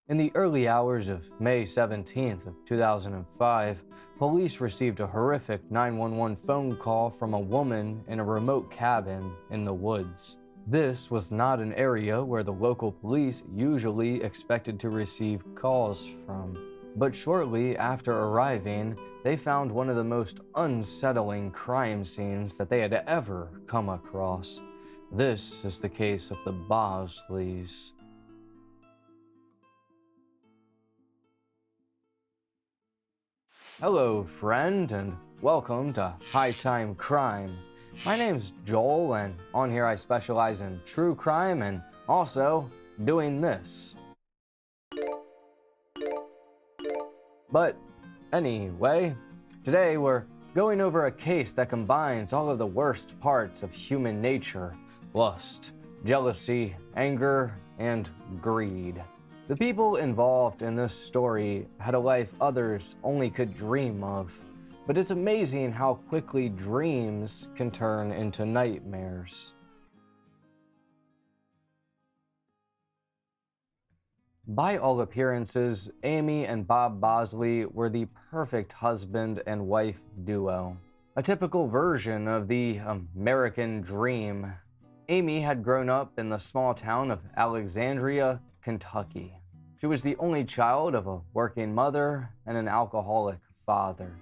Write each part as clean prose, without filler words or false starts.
In the early hours of May 17th of 2005, police received a horrific 911 phone call from a woman in a remote cabin in the woods. This was not an area where the local police usually expected to receive calls from. But shortly after arriving, they found one of the most unsettling crime scenes that they had ever come across. This is the case of the Bosleys. Hello, friend, and welcome to High Time Crime. My name's Joel, and on here I specialize in true crime and also doing this. But anyway, today we're going over a case that combines all of the worst parts of human nature: lust, jealousy, anger, and greed. The people involved in this story had a life others only could dream of, but it's amazing how quickly dreams can turn into nightmares. By all appearances, Amy and Bob Bosley were the perfect husband and wife duo, a typical version of the American dream. Amy had grown up in the small town of Alexandria, Kentucky. She was the only child of a working mother and an alcoholic father.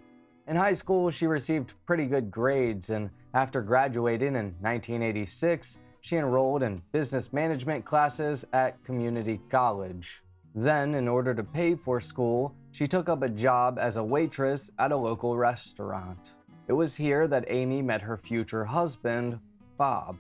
In high school, she received pretty good grades, and after graduating in 1986, she enrolled in business management classes at community college. Then, in order to pay for school, she took up a job as a waitress at a local restaurant. It was here that Amy met her future husband, Bob.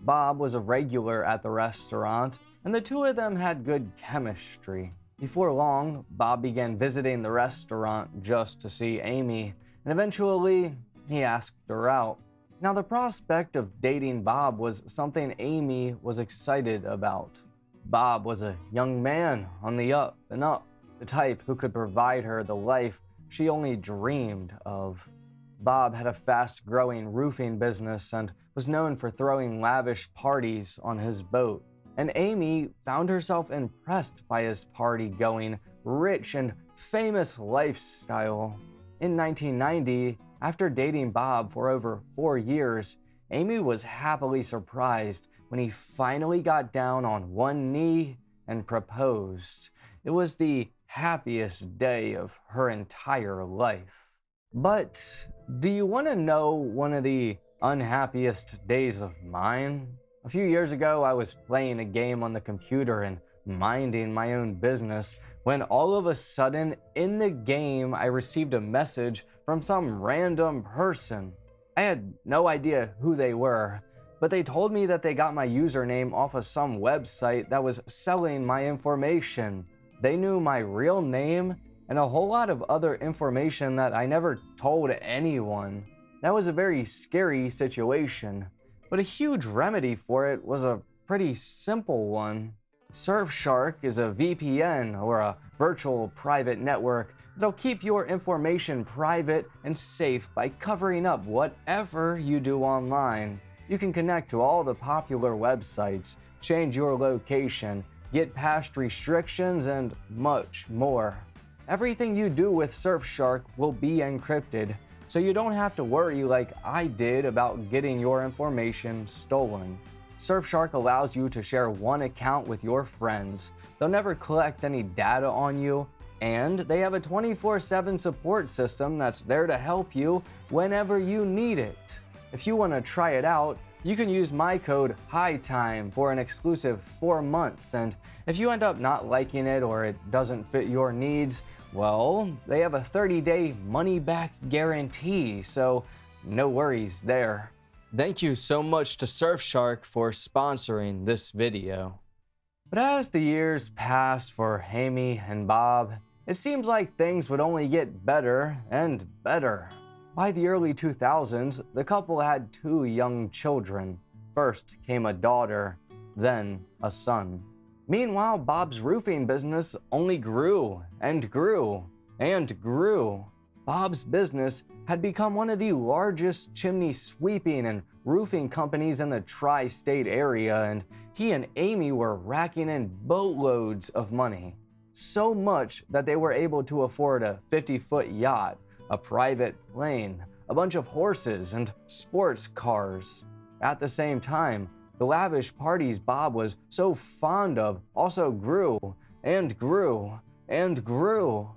Bob was a regular at the restaurant, and the two of them had good chemistry. Before long, Bob began visiting the restaurant just to see Amy, and eventually, he asked her out. Now, the prospect of dating Bob was something Amy was excited about. Bob was a young man on the up and up, the type who could provide her the life she only dreamed of. Bob had a fast-growing roofing business and was known for throwing lavish parties on his boat. And Amy found herself impressed by his party-going, rich and famous lifestyle. In 1990, after dating Bob for over 4 years, Amy was happily surprised when he finally got down on one knee and proposed. It was the happiest day of her entire life. But do you want to know one of the unhappiest days of mine? A few years ago, I was playing a game on the computer and minding my own business when all of a sudden in the game I received a message from some random person. I had no idea who they were, but they told me that they got my username off of some website that was selling my information. They knew my real name and a whole lot of other information that I never told anyone. That was a very scary situation. But a huge remedy for it was a pretty simple one. Surfshark is a VPN, or a virtual private network, that'll keep your information private and safe by covering up whatever you do online. You can connect to all the popular websites, change your location, get past restrictions, and much more. Everything you do with Surfshark will be encrypted, so you don't have to worry like I did about getting your information stolen. Surfshark allows you to share one account with your friends. They'll never collect any data on you, and they have a 24/7 support system that's there to help you whenever you need it. If you want to try it out, you can use my code HIGHTIME for an exclusive 4 months, and if you end up not liking it or it doesn't fit your needs, well, they have a 30-day money-back guarantee, so no worries there. Thank you so much to Surfshark for sponsoring this video. But as the years passed for Amy and Bob, it seems like things would only get better and better. By the early 2000s, the couple had 2 young children. First came a daughter, then a son. Meanwhile, Bob's roofing business only grew and grew and grew. Bob's business had become one of the largest chimney sweeping and roofing companies in the tri-state area, and he and Amy were racking in boatloads of money. so much that they were able to afford a 50-foot yacht, a private plane, a bunch of horses, and sports cars. At the same time, the lavish parties Bob was so fond of also grew and grew and grew.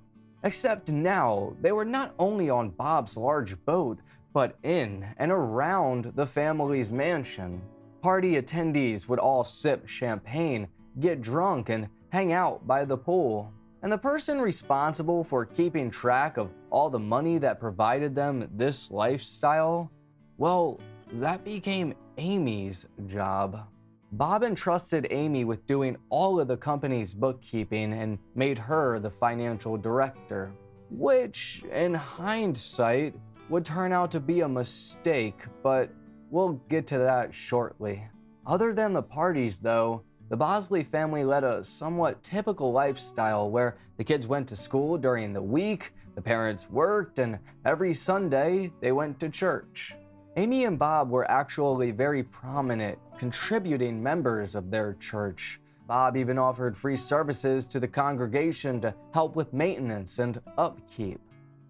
Except now, they were not only on Bob's large boat, but in and around the family's mansion. Party attendees would all sip champagne, get drunk, and hang out by the pool. And the person responsible for keeping track of all the money that provided them this lifestyle, well, that became Amy's job. Bob entrusted Amy with doing all of the company's bookkeeping and made her the financial director, which, in hindsight, would turn out to be a mistake, but we'll get to that shortly. Other than the parties, though, the Bosley family led a somewhat typical lifestyle where the kids went to school during the week, the parents worked, and every Sunday they went to church. Amy and Bob were actually very prominent, contributing members of their church. Bob even offered free services to the congregation to help with maintenance and upkeep.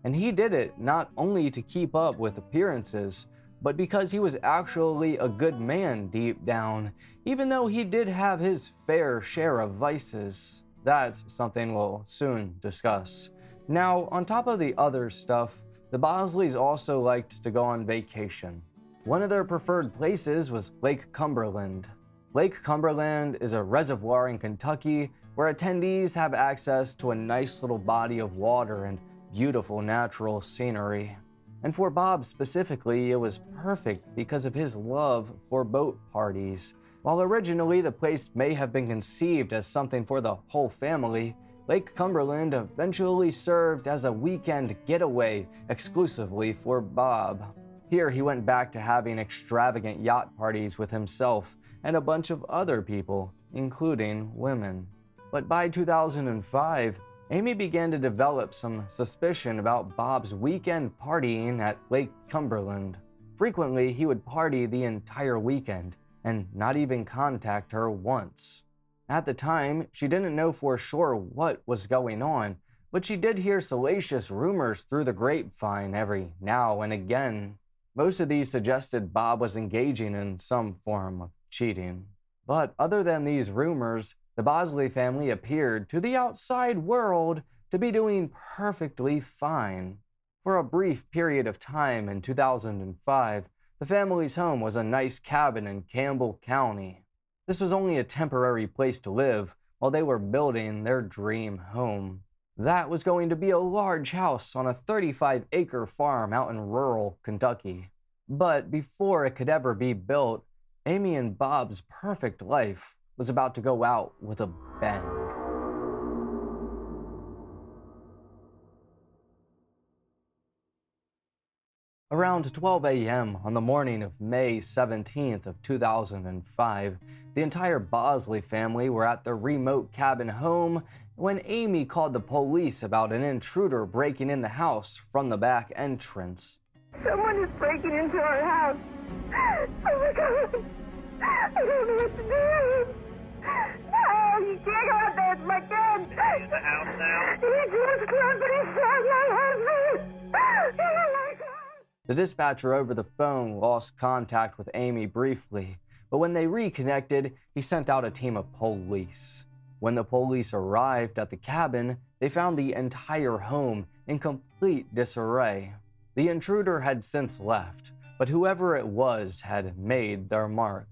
And he did it not only to keep up with appearances, but because he was actually a good man deep down, even though he did have his fair share of vices. That's something we'll soon discuss. Now, on top of the other stuff, the Bosleys also liked to go on vacation. One of their preferred places was Lake Cumberland. Lake Cumberland is a reservoir in Kentucky where attendees have access to a nice little body of water and beautiful natural scenery. And for Bob specifically, it was perfect because of his love for boat parties. While originally the place may have been conceived as something for the whole family, Lake Cumberland eventually served as a weekend getaway exclusively for Bob. Here he went back to having extravagant yacht parties with himself and a bunch of other people, including women. But by 2005, Amy began to develop some suspicion about Bob's weekend partying at Lake Cumberland. Frequently, he would party the entire weekend and not even contact her once. At the time, she didn't know for sure what was going on, but she did hear salacious rumors through the grapevine every now and again. Most of these suggested Bob was engaging in some form of cheating. But other than these rumors, the Bosley family appeared to the outside world to be doing perfectly fine. For a brief period of time in 2005, the family's home was a nice cabin in Campbell County. This was only a temporary place to live while they were building their dream home. That was going to be a large house on a 35-acre farm out in rural Kentucky. But before it could ever be built, Amy and Bob's perfect life was about to go out with a bang. Around 12 a.m. on the morning of May 17th of 2005, the entire Bosley family were at their remote cabin home when Amy called the police about an intruder breaking in the house from the back entrance. Someone is breaking into our house. Oh my God. I don't know what to do. No, you can't go out there. It's my kid. In the house now? He just grabbed and he shot my husband. Oh my God. The dispatcher over the phone lost contact with Amy briefly, but when they reconnected, he sent out a team of police. When the police arrived at the cabin, they found the entire home in complete disarray. The intruder had since left, but whoever it was had made their mark.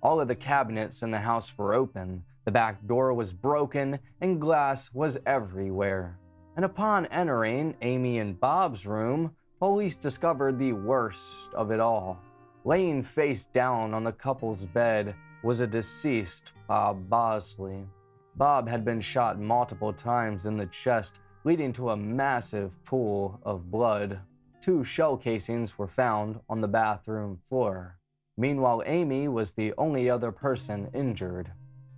All of the cabinets in the house were open, the back door was broken, and glass was everywhere. And upon entering Amy and Bob's room, police discovered the worst of it all. Laying face down on the couple's bed was a deceased Bob Bosley. Bob had been shot multiple times in the chest, leading to a massive pool of blood. 2 shell casings were found on the bathroom floor. Meanwhile, Amy was the only other person injured.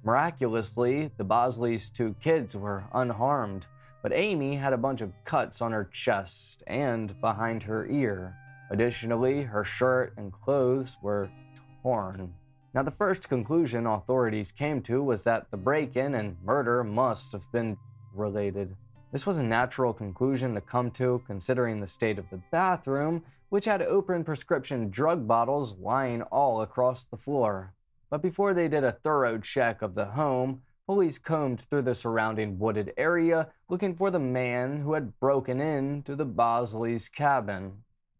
Miraculously, the Bosleys' 2 kids were unharmed, but Amy had a bunch of cuts on her chest and behind her ear. Additionally, her shirt and clothes were torn. Now, the first conclusion authorities came to was that the break-in and murder must have been related. This was a natural conclusion to come to considering the state of the bathroom, which had open prescription drug bottles lying all across the floor. But before they did a thorough check of the home, police combed through the surrounding wooded area looking for the man who had broken into the Bosleys' cabin.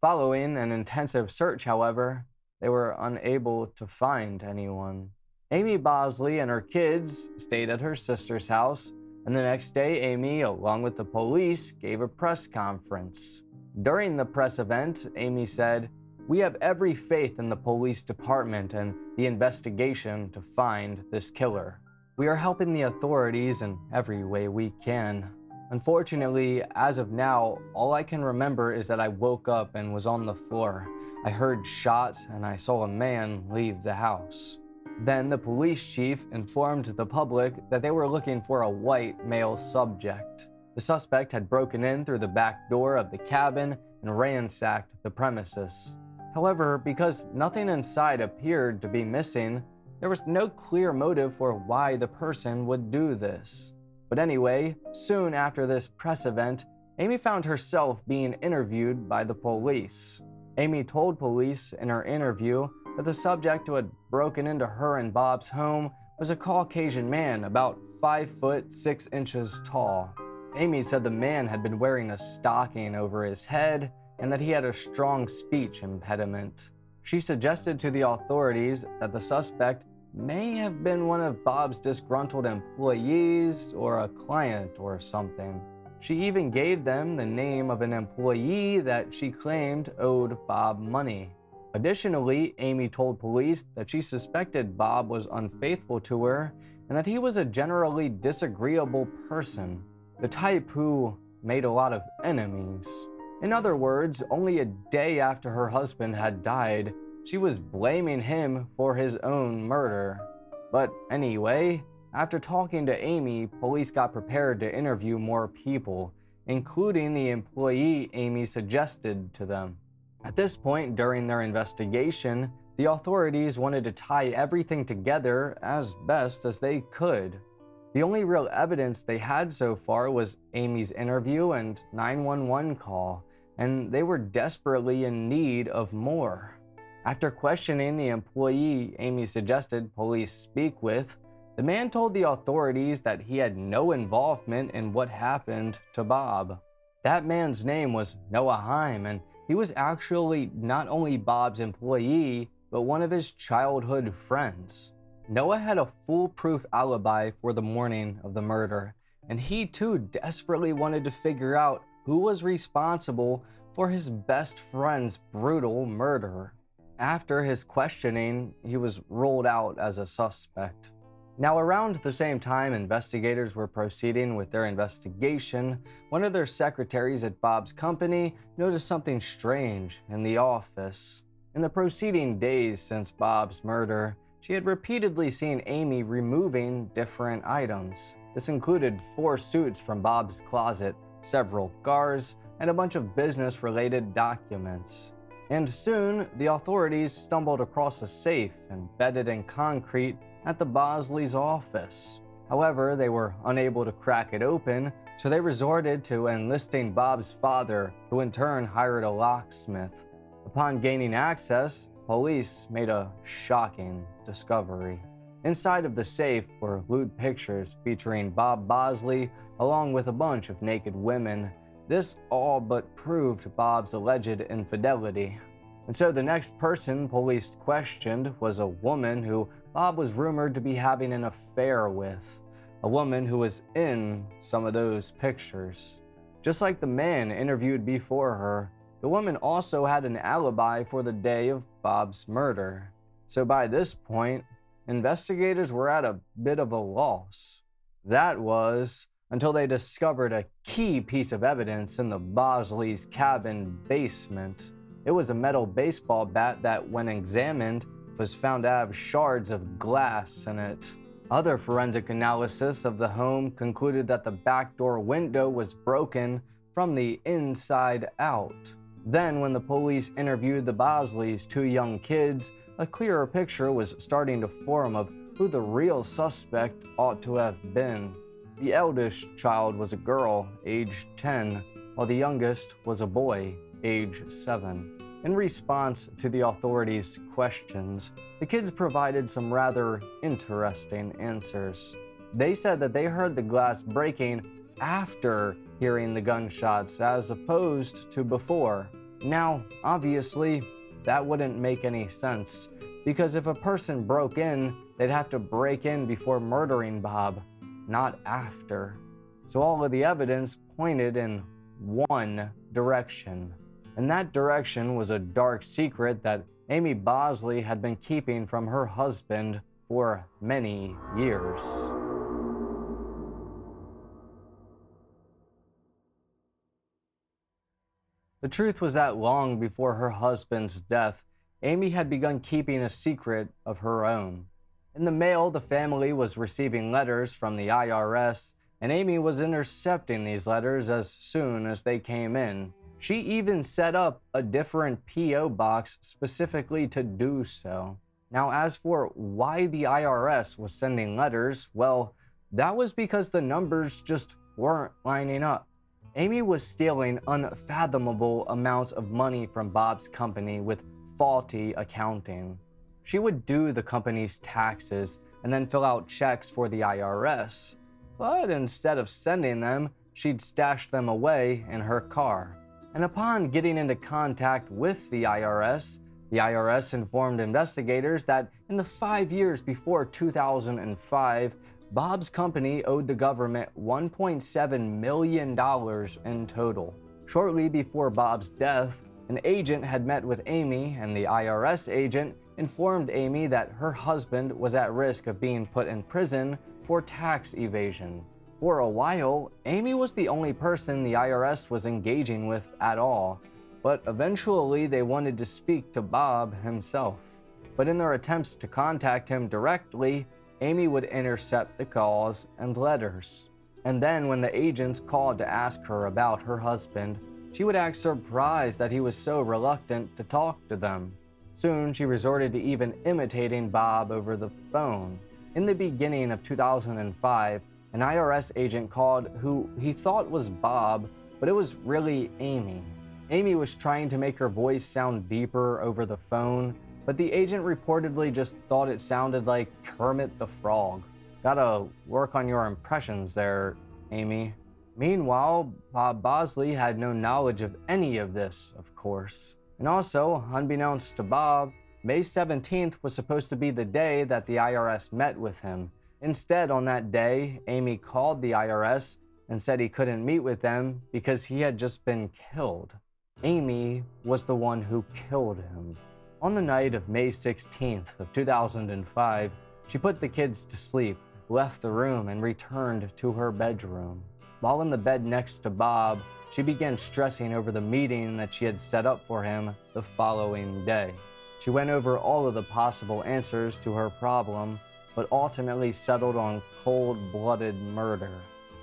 Following an intensive search, however, they were unable to find anyone. Amy Bosley and her kids stayed at her sister's house, and the next day Amy, along with the police, gave a press conference. During the press event, Amy said, "We have every faith in the police department and the investigation to find this killer. We are helping the authorities in every way we can. Unfortunately, as of now, all I can remember is that I woke up and was on the floor. I heard shots and I saw a man leave the house." Then the police chief informed the public that they were looking for a white male subject. The suspect had broken in through the back door of the cabin and ransacked the premises. However, because nothing inside appeared to be missing, there was no clear motive for why the person would do this. But anyway, soon after this press event, Amy found herself being interviewed by the police. Amy told police in her interview that the subject who had broken into her and Bob's home was a Caucasian man about 5 foot 6 inches tall. Amy said the man had been wearing a stocking over his head and that he had a strong speech impediment. She suggested to the authorities that the suspect may have been one of Bob's disgruntled employees or a client or something. She even gave them the name of an employee that she claimed owed Bob money. Additionally, Amy told police that she suspected Bob was unfaithful to her and that he was a generally disagreeable person, the type who made a lot of enemies. In other words, only a day after her husband had died, she was blaming him for his own murder. But anyway, after talking to Amy, police got prepared to interview more people, including the employee Amy suggested to them. At this point during their investigation, the authorities wanted to tie everything together as best as they could. The only real evidence they had so far was Amy's interview and 911 call, and they were desperately in need of more. After questioning the employee Amy suggested police speak with, the man told the authorities that he had no involvement in what happened to Bob. That man's name was Noah Heim, and he was actually not only Bob's employee, but one of his childhood friends. Noah had a foolproof alibi for the morning of the murder, and he too desperately wanted to figure out who was responsible for his best friend's brutal murder. After his questioning, he was ruled out as a suspect. Now, around the same time investigators were proceeding with their investigation, one of their secretaries at Bob's company noticed something strange in the office. In the preceding days since Bob's murder, she had repeatedly seen Amy removing different items. This included 4 suits from Bob's closet, several cars, and a bunch of business-related documents. And soon, the authorities stumbled across a safe embedded in concrete at the Bosleys' office. However, they were unable to crack it open, so they resorted to enlisting Bob's father, who in turn hired a locksmith. Upon gaining access, police made a shocking discovery. Inside of the safe were lewd pictures featuring Bob Bosley along with a bunch of naked women. This all but proved Bob's alleged infidelity. And so the next person police questioned was a woman who Bob was rumored to be having an affair with, a woman who was in some of those pictures. Just like the man interviewed before her, the woman also had an alibi for the day of Bob's murder. So by this point, investigators were at a bit of a loss. That was until they discovered a key piece of evidence in the Bosleys' cabin basement. It was a metal baseball bat that, when examined, was found to have shards of glass in it. Other forensic analysis of the home concluded that the back door window was broken from the inside out. Then, when the police interviewed the Bosleys' 2 young kids, a clearer picture was starting to form of who the real suspect ought to have been. The eldest child was a girl, age 10, while the youngest was a boy, age 7. In response to the authorities' questions, the kids provided some rather interesting answers. They said that they heard the glass breaking after hearing the gunshots as opposed to before. Now, obviously, that wouldn't make any sense, because if a person broke in, they'd have to break in before murdering Bob, not after. So all of the evidence pointed in one direction, and that direction was a dark secret that Amy Bosley had been keeping from her husband for many years. The truth was that long before her husband's death, Amy had begun keeping a secret of her own. In the mail, the family was receiving letters from the IRS, and Amy was intercepting these letters as soon as they came in. She even set up a different P.O. box specifically to do so. Now, as for why the IRS was sending letters, well, that was because the numbers just weren't lining up. Amy was stealing unfathomable amounts of money from Bob's company with faulty accounting. She would do the company's taxes and then fill out checks for the IRS. But instead of sending them, she'd stash them away in her car. And upon getting into contact with the IRS informed investigators that in the 5 years before 2005, Bob's company owed the government $1.7 million in total. Shortly before Bob's death, an agent had met with Amy, and the IRS agent informed Amy that her husband was at risk of being put in prison for tax evasion. For a while, Amy was the only person the IRS was engaging with at all, but eventually they wanted to speak to Bob himself. But in their attempts to contact him directly, Amy would intercept the calls and letters. And then when the agents called to ask her about her husband, she would act surprised that he was so reluctant to talk to them. Soon, she resorted to even imitating Bob over the phone. In the beginning of 2005, an IRS agent called who he thought was Bob, but it was really Amy. Amy was trying to make her voice sound deeper over the phone, but the agent reportedly just thought it sounded like Kermit the Frog. Gotta work on your impressions there, Amy. Meanwhile, Bob Bosley had no knowledge of any of this, of course. And also, unbeknownst to Bob, May 17th was supposed to be the day that the IRS met with him. Instead, on that day, Amy called the IRS and said he couldn't meet with them because he had just been killed. Amy was the one who killed him. On the night of May 16th of 2005, she put the kids to sleep, left the room, and returned to her bedroom. While in the bed next to Bob, she began stressing over the meeting that she had set up for him the following day. She went over all of the possible answers to her problem, but ultimately settled on cold-blooded murder.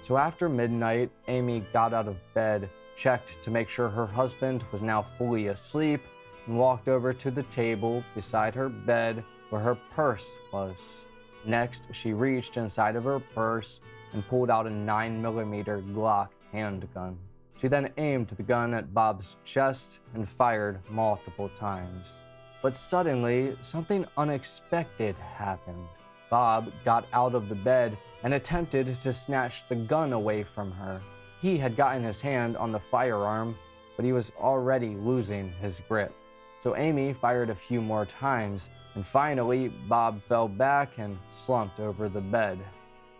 So after midnight, Amy got out of bed, checked to make sure her husband was now fully asleep, and walked over to the table beside her bed where her purse was. Next, she reached inside of her purse and pulled out a 9mm Glock handgun. She then aimed the gun at Bob's chest and fired multiple times. But suddenly, something unexpected happened. Bob got out of the bed and attempted to snatch the gun away from her. He had gotten his hand on the firearm, but he was already losing his grip. So Amy fired a few more times, and finally, Bob fell back and slumped over the bed.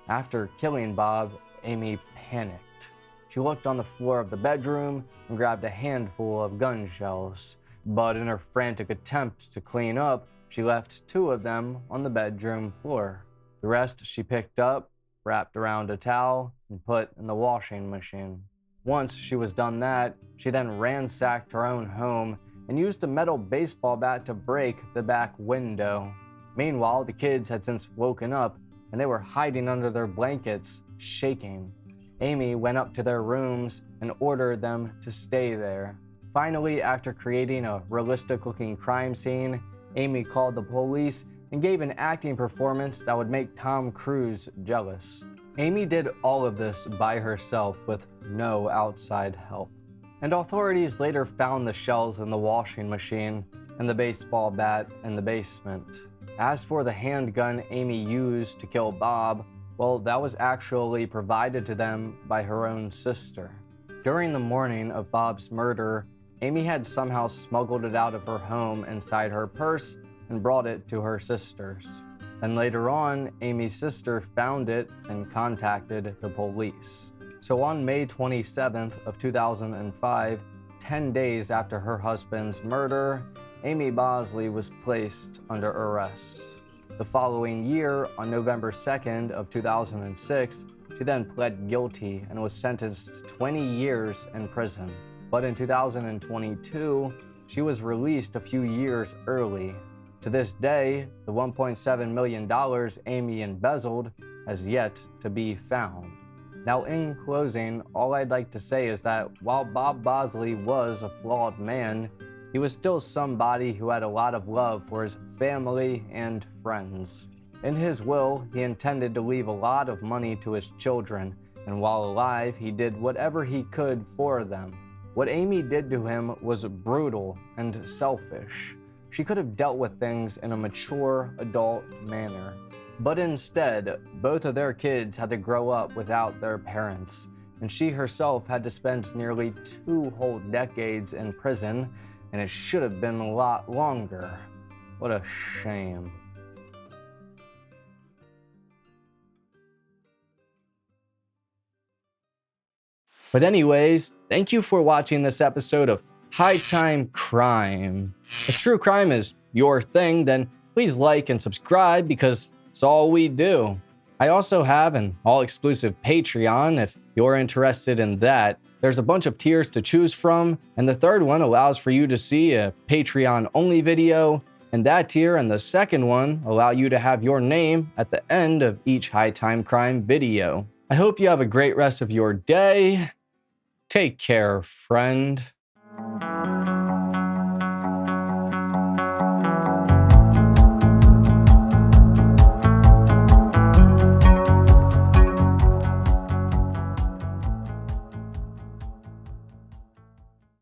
After killing Bob, Amy panicked. She looked on the floor of the bedroom and grabbed a handful of gun shells. But in her frantic attempt to clean up, she left 2 of them on the bedroom floor. The rest she picked up, wrapped around a towel, and put in the washing machine. Once she was done that, she then ransacked her own home and used a metal baseball bat to break the back window. Meanwhile, the kids had since woken up and they were hiding under their blankets, shaking. Amy went up to their rooms and ordered them to stay there. Finally, after creating a realistic-looking crime scene, Amy called the police and gave an acting performance that would make Tom Cruise jealous. Amy did all of this by herself with no outside help. And authorities later found the shells in the washing machine and the baseball bat in the basement. As for the handgun Amy used to kill Bob, well, that was actually provided to them by her own sister. During the morning of Bob's murder, Amy had somehow smuggled it out of her home inside her purse and brought it to her sisters. And later on, Amy's sister found it and contacted the police. So on May 27th of 2005, 10 days after her husband's murder, Amy Bosley was placed under arrest. The following year, on November 2nd of 2006, she then pled guilty and was sentenced to 20 years in prison. But in 2022, she was released a few years early. To this day, the $1.7 million Amy embezzled has yet to be found. Now, in closing, all I'd like to say is that while Bob Bosley was a flawed man, he was still somebody who had a lot of love for his family and friends. In his will, he intended to leave a lot of money to his children, and while alive, he did whatever he could for them. What Amy did to him was brutal and selfish. She could have dealt with things in a mature, adult manner. But instead, both of their kids had to grow up without their parents, and she herself had to spend nearly 2 whole decades in prison, and it should have been a lot longer. What a shame. But anyways, thank you for watching this episode of High Time Crime. If true crime is your thing, then please like and subscribe because it's all we do. I also have an all-exclusive Patreon if you're interested in that. There's a bunch of tiers to choose from, and the third one allows for you to see a Patreon-only video, and that tier and the second one allow you to have your name at the end of each High Time Crime video. I hope you have a great rest of your day. Take care, friend.